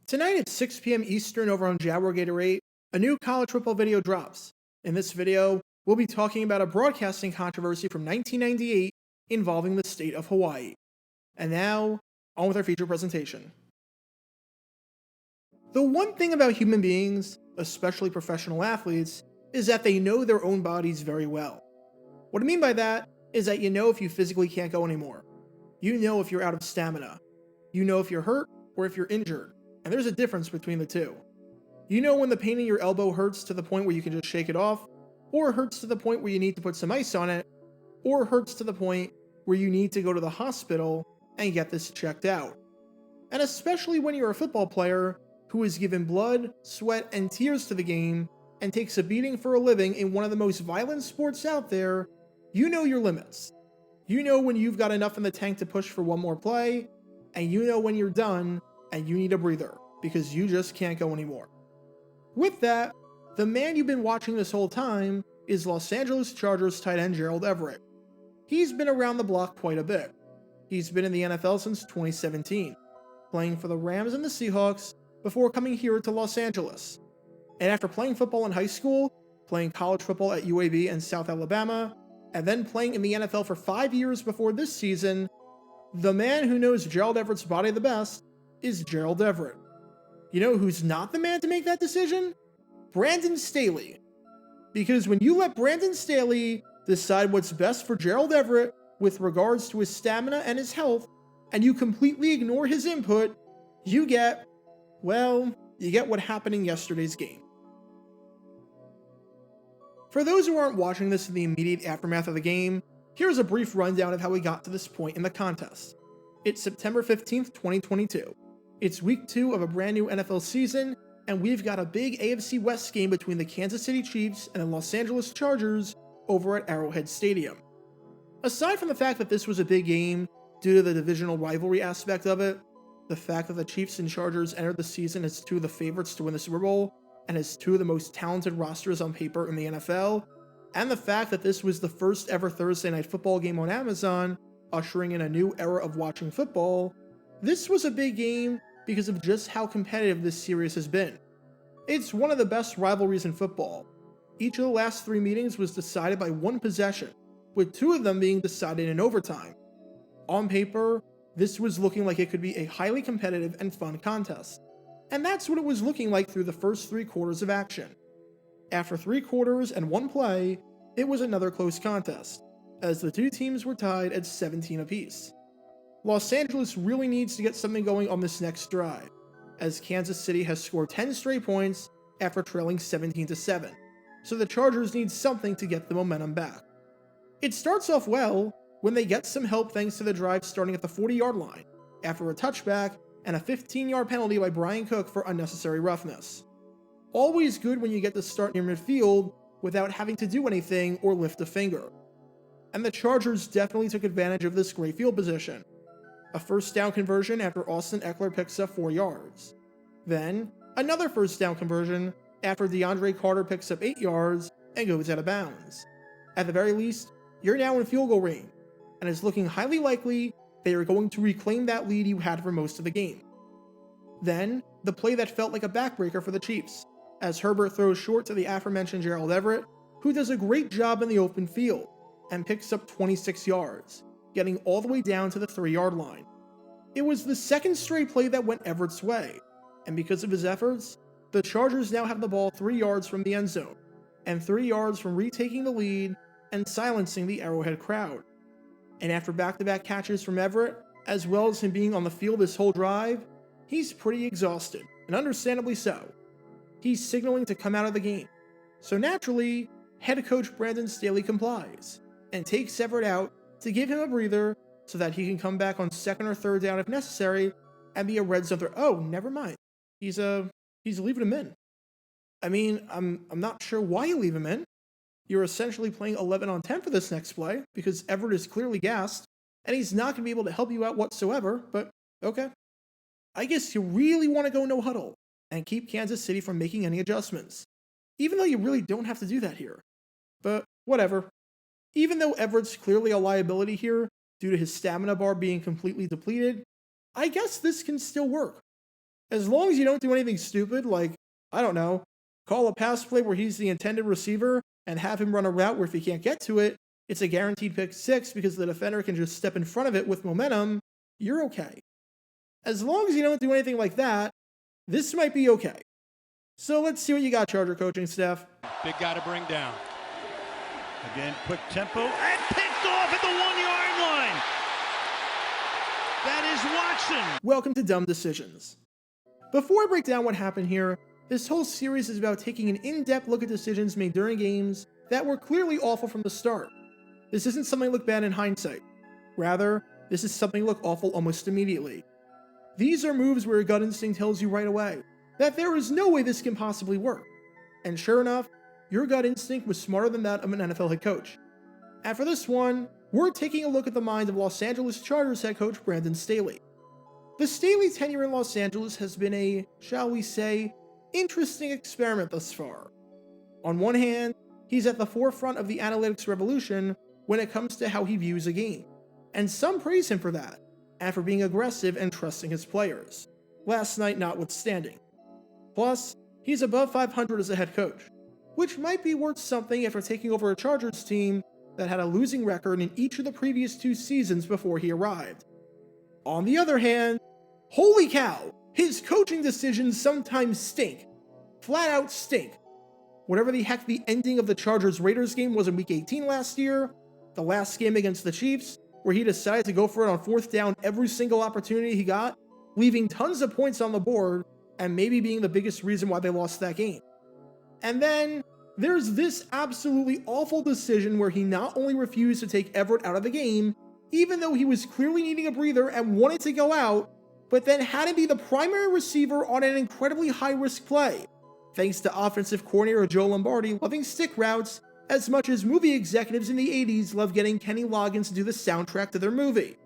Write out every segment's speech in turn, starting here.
Tonight at 6 p.m. Eastern over on Jaguar Gator 8, a new college football video drops. In this video, we'll be talking about a broadcasting controversy from 1998 involving the state of Hawaii. And now, on with our feature presentation. The one thing about human beings, especially professional athletes, is that they know their own bodies very well. What I mean by that is that you know if you physically can't go anymore. You know if you're out of stamina. You know if you're hurt or if you're injured. And there's a difference between the two. You know when the pain in your elbow hurts to the point where you can just shake it off, or hurts to the point where you need to put some ice on it, or hurts to the point where you need to go to the hospital and get this checked out. And especially when you're a football player who has given blood, sweat, and tears to the game and takes a beating for a living in one of the most violent sports out there, you know your limits. You know when you've got enough in the tank to push for one more play, and you know when you're done and you need a breather because you just can't go anymore. With that, the man you've been watching this whole time is Los Angeles Chargers tight end Gerald Everett. He's been around the block quite a bit. He's been in the NFL since 2017, playing for the Rams and the Seahawks before coming here to Los Angeles. And after playing football in high school, playing college football at UAB and South Alabama, and then playing in the NFL for 5 years before this season, the man who knows Gerald Everett's body the best is Gerald Everett. You know who's not the man to make that decision? Brandon Staley. Because when you let Brandon Staley decide what's best for Gerald Everett with regards to his stamina and his health, and you completely ignore his input, you get what happened in yesterday's game. For those who aren't watching this in the immediate aftermath of the game, here's a brief rundown of how we got to this point in the contest. It's September 15th, 2022. It's week 2 of a brand new NFL season, and we've got a big AFC West game between the Kansas City Chiefs and the Los Angeles Chargers over at Arrowhead Stadium. Aside from the fact that this was a big game due to the divisional rivalry aspect of it, the fact that the Chiefs and Chargers entered the season as two of the favorites to win the Super Bowl, and as two of the most talented rosters on paper in the NFL, and the fact that this was the first ever Thursday Night Football game on Amazon, ushering in a new era of watching football, this was a big game because of just how competitive this series has been. It's one of the best rivalries in football. Each of the last 3 meetings was decided by one possession, with 2 of them being decided in overtime. On paper, this was looking like it could be a highly competitive and fun contest. And that's what it was looking like through the first 3 quarters of action. After 3 quarters and 1 play, it was another close contest, as the 2 teams were tied at 17 apiece. Los Angeles really needs to get something going on this next drive, as Kansas City has scored 10 straight points after trailing 17-7, so the Chargers need something to get the momentum back. It starts off well when they get some help thanks to the drive starting at the 40-yard line, after a touchback and a 15-yard penalty by Brian Cook for unnecessary roughness. Always good when you get to start near midfield without having to do anything or lift a finger. And the Chargers definitely took advantage of this great field position. A first down conversion after Austin Eckler picks up 4 yards. Then, another first down conversion after DeAndre Carter picks up 8 yards and goes out of bounds. At the very least, you're now in field goal range, and it's looking highly likely they are going to reclaim that lead you had for most of the game. Then, the play that felt like a backbreaker for the Chiefs, as Herbert throws short to the aforementioned Gerald Everett, who does a great job in the open field, and picks up 26 yards, getting all the way down to the 3-yard line. It was the second straight play that went Everett's way, and because of his efforts, the Chargers now have the ball 3 yards from the end zone, and 3 yards from retaking the lead and silencing the Arrowhead crowd. And after back-to-back catches from Everett, as well as him being on the field this whole drive, he's pretty exhausted, and understandably so. He's signaling to come out of the game. So naturally, head coach Brandon Staley complies, and takes Everett out to give him a breather so that he can come back on 2nd or 3rd down if necessary, and be a red zone threat. Oh, never mind. He's leaving him in. I mean, I'm not sure why you leave him in. You're essentially playing 11 on 10 for this next play, because Everett is clearly gassed, and he's not going to be able to help you out whatsoever, but okay. I guess you really want to go no huddle, and keep Kansas City from making any adjustments, even though you really don't have to do that here. But whatever. Even though Everett's clearly a liability here, due to his stamina bar being completely depleted, I guess this can still work. As long as you don't do anything stupid, like, I don't know, call a pass play where he's the intended receiver and have him run a route where if he can't get to it, it's a guaranteed pick six because the defender can just step in front of it with momentum, you're okay. As long as you don't do anything like that, this might be okay. So let's see what you got, Charger coaching staff. Big guy to bring down. Again, quick tempo, and picked off at the 1-yard line. That is Watson. Welcome to Dumb Decisions. Before I break down what happened here, this whole series is about taking an in-depth look at decisions made during games that were clearly awful from the start. This isn't something look bad in hindsight. Rather, this is something look awful almost immediately. These are moves where your gut instinct tells you right away that there is no way this can possibly work. And sure enough, your gut instinct was smarter than that of an NFL head coach. And for this one, we're taking a look at the mind of Los Angeles Chargers head coach Brandon Staley. The Staley tenure in Los Angeles has been a, shall we say, interesting experiment thus far. On one hand, he's at the forefront of the analytics revolution when it comes to how he views a game, and some praise him for that, and for being aggressive and trusting his players, last night notwithstanding. Plus, he's above 500 as a head coach, which might be worth something after taking over a Chargers team that had a losing record in each of the previous 2 seasons before he arrived. On the other hand, holy cow, his coaching decisions sometimes stink. Flat out stink. Whatever the heck the ending of the Chargers-Raiders game was in Week 18 last year, the last game against the Chiefs, where he decided to go for it on 4th down every single opportunity he got, leaving tons of points on the board, and maybe being the biggest reason why they lost that game. And then, there's this absolutely awful decision where he not only refused to take Everett out of the game, even though he was clearly needing a breather and wanted to go out, but then had him be the primary receiver on an incredibly high-risk play, thanks to offensive coordinator Joe Lombardi loving stick routes as much as movie executives in the 80s love getting Kenny Loggins to do the soundtrack to their movie.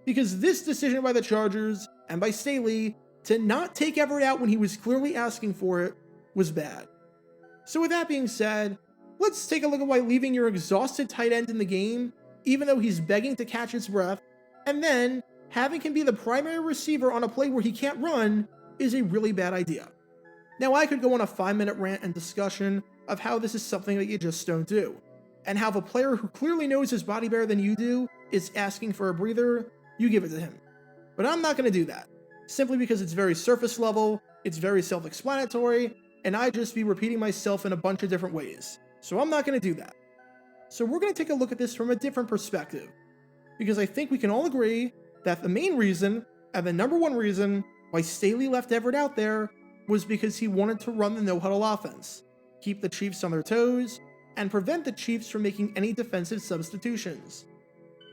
Because this decision by the Chargers, and by Staley, to not take Everett out when he was clearly asking for it, was bad. So with that being said, let's take a look at why leaving your exhausted tight end in the game, even though he's begging to catch his breath, and then having him be the primary receiver on a play where he can't run, is a really bad idea. Now I could go on a 5-minute rant and discussion of how this is something that you just don't do, and how if a player who clearly knows his body better than you do is asking for a breather, you give it to him. But I'm not going to do that, simply because it's very surface level, it's very self-explanatory, and I'd just be repeating myself in a bunch of different ways. So I'm not going to do that. So we're going to take a look at this from a different perspective, because I think we can all agree that the main reason, and the number one reason, why Staley left Everett out there was because he wanted to run the no-huddle offense, keep the Chiefs on their toes, and prevent the Chiefs from making any defensive substitutions.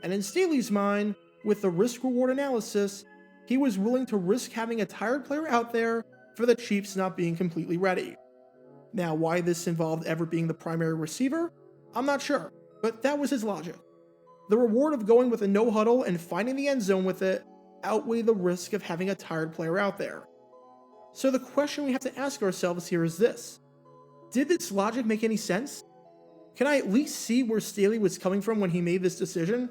And in Staley's mind, with the risk-reward analysis, he was willing to risk having a tired player out there for the Chiefs not being completely ready. Now, why this involved Everett being the primary receiver? I'm not sure, but that was his logic. The reward of going with a no-huddle and finding the end zone with it outweighed the risk of having a tired player out there. So the question we have to ask ourselves here is this: did this logic make any sense? Can I at least see where Staley was coming from when he made this decision?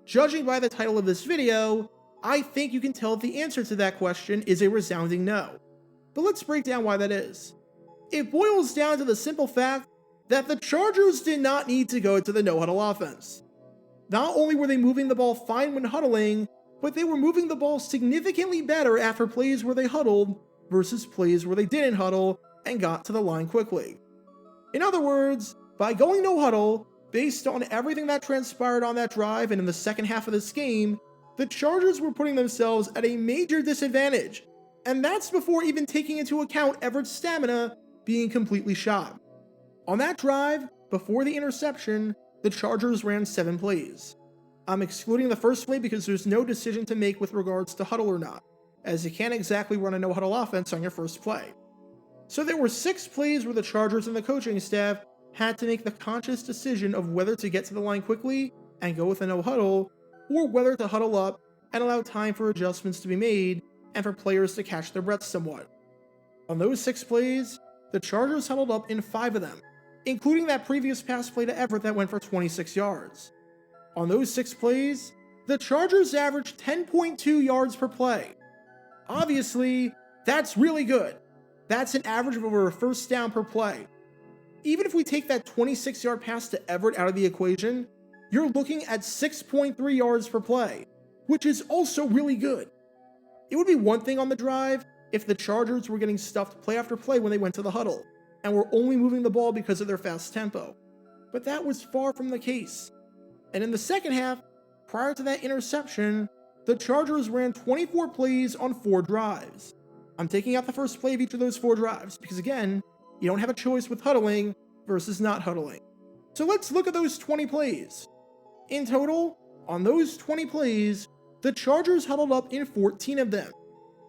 Judging by the title of this video, I think you can tell that the answer to that question is a resounding no. But let's break down why that is. It boils down to the simple fact that the Chargers did not need to go to the no-huddle offense. Not only were they moving the ball fine when huddling, but they were moving the ball significantly better after plays where they huddled versus plays where they didn't huddle and got to the line quickly. In other words, by going no huddle, based on everything that transpired on that drive and in the second half of this game, the Chargers were putting themselves at a major disadvantage, and that's before even taking into account Everett's stamina being completely shot. On that drive, before the interception, the Chargers ran 7 plays. I'm excluding the first play because there's no decision to make with regards to huddle or not, as you can't exactly run a no-huddle offense on your first play. So there were 6 plays where the Chargers and the coaching staff had to make the conscious decision of whether to get to the line quickly and go with a no-huddle, or whether to huddle up and allow time for adjustments to be made and for players to catch their breath somewhat. On those 6 plays, the Chargers huddled up in 5 of them, including that previous pass play to Everett that went for 26 yards. On those 6 plays, the Chargers averaged 10.2 yards per play. Obviously, That's really good. That's an average of over a first down per play. Even if we take that 26-yard pass to Everett out of the equation, you're looking at 6.3 yards per play, which is also really good. It would be one thing on the drive if the Chargers were getting stuffed play after play when they went to the huddle, and were only moving the ball because of their fast tempo. But that was far from the case. And in the second half, prior to that interception, the Chargers ran 24 plays on 4 drives. I'm taking out the first play of each of those 4 drives because, again, you don't have a choice with huddling versus not huddling. So let's look at those 20 plays. In total, on those 20 plays, the Chargers huddled up in 14 of them,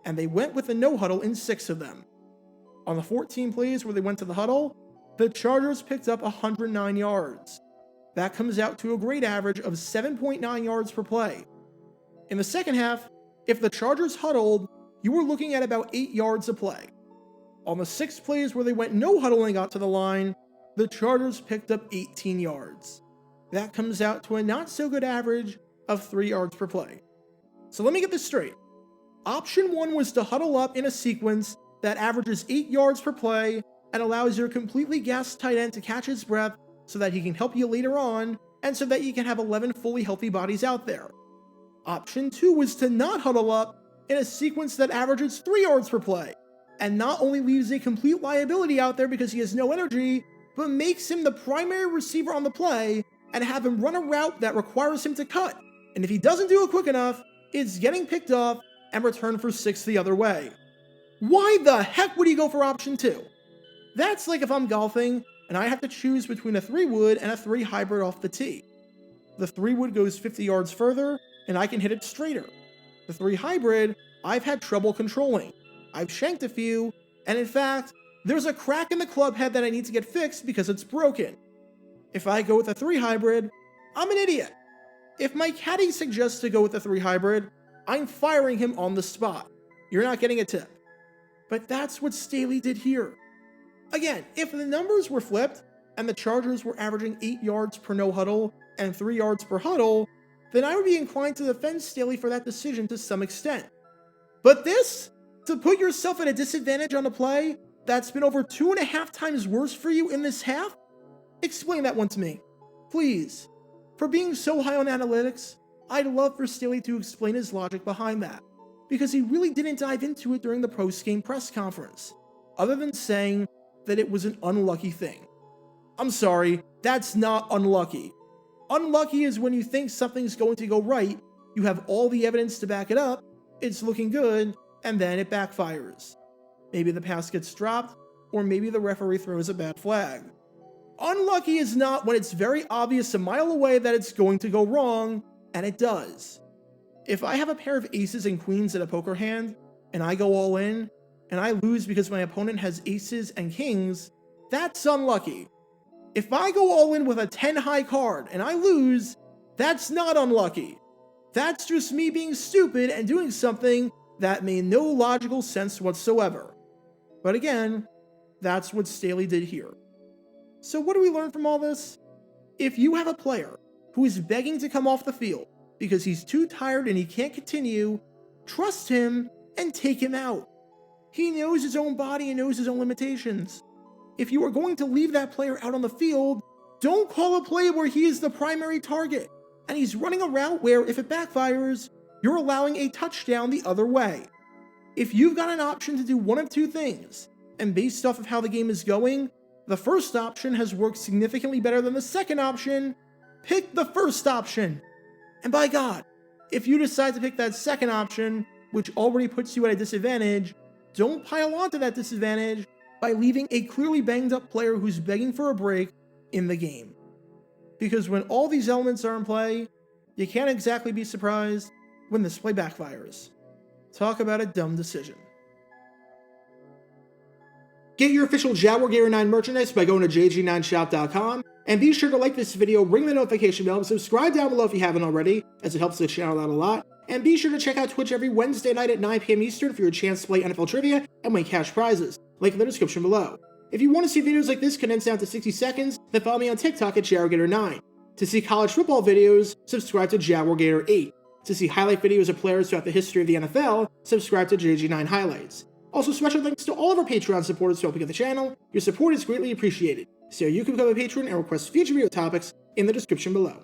and they went with a no huddle in 6 of them. On the 14 plays where they went to the huddle, the Chargers picked up 109 yards. That comes out to a great average of 7.9 yards per play. In the second half, if the Chargers huddled, you were looking at about 8 yards a play. On the 6 plays where they went no huddling out to the line, the Chargers picked up 18 yards. That comes out to a not so good average of 3 yards per play. So let me get this straight. Option 1 was to huddle up in a sequence that averages 8 yards per play and allows your completely gassed tight end to catch his breath so that he can help you later on and so that you can have 11 fully healthy bodies out there. Option 2 was to not huddle up in a sequence that averages 3 yards per play and not only leaves a complete liability out there because he has no energy, but makes him the primary receiver on the play and have him run a route that requires him to cut. And if he doesn't do it quick enough, it's getting picked off and returned for 6 the other way. Why the heck would he go for option 2? That's like if I'm golfing and I have to choose between a 3-wood and a 3 hybrid off the tee. The 3-wood goes 50 yards further and I can hit it straighter. The 3 hybrid, I've had trouble controlling. I've shanked a few, and in fact, there's a crack in the club head that I need to get fixed because it's broken. If I go with a 3 hybrid, I'm an idiot. If my caddy suggests to go with a 3 hybrid, I'm firing him on the spot. You're not getting a tip. But that's what Staley did here. Again, if the numbers were flipped, and the Chargers were averaging 8 yards per no huddle and 3 yards per huddle, then I would be inclined to defend Staley for that decision to some extent. But this, to put yourself at a disadvantage on a play that's been over 2.5 times worse for you in this half? Explain that one to me, please. For being so high on analytics, I'd love for Staley to explain his logic behind that, because he really didn't dive into it during the post-game press conference, other than saying that it was an unlucky thing. I'm sorry, that's not unlucky. Unlucky is when you think something's going to go right, you have all the evidence to back it up, it's looking good, and then it backfires. Maybe the pass gets dropped, or maybe the referee throws a bad flag. Unlucky is not when it's very obvious a mile away that it's going to go wrong, and it does. If I have a pair of aces and queens in a poker hand, and I go all in, and I lose because my opponent has aces and kings, that's unlucky. If I go all in with a 10 high card and I lose, that's not unlucky. That's just me being stupid and doing something that made no logical sense whatsoever. But again, that's what Staley did here. So what do we learn from all this? If you have a player who is begging to come off the field because he's too tired and he can't continue, trust him and take him out. He knows his own body and knows his own limitations. If you are going to leave that player out on the field, don't call a play where he is the primary target and he's running a route where, if it backfires, you're allowing a touchdown the other way. If you've got an option to do one of 2 things, and based off of how the game is going, the first option has worked significantly better than the second option, pick the first option. And by God, if you decide to pick that second option, which already puts you at a disadvantage, don't pile onto that disadvantage by leaving a clearly banged up player who's begging for a break in the game. Because when all these elements are in play, you can't exactly be surprised when this play backfires. Talk about a dumb decision. Get your official Jaguar Gator 9 merchandise by going to jg9shop.com, and be sure to like this video, ring the notification bell, and subscribe down below if you haven't already, as it helps the channel out a lot. And be sure to check out Twitch every Wednesday night at 9 p.m. Eastern for your chance to play NFL trivia and win cash prizes. Link in the description below. If you want to see videos like this condensed down to 60 seconds, then follow me on TikTok at Jaguar Gator 9. To see college football videos, subscribe to Jaguar Gator 8. To see highlight videos of players throughout the history of the NFL, subscribe to JG9 Highlights. Also, special thanks to all of our Patreon supporters helping out the channel. Your support is greatly appreciated. So you can become a patron and request future video topics in the description below.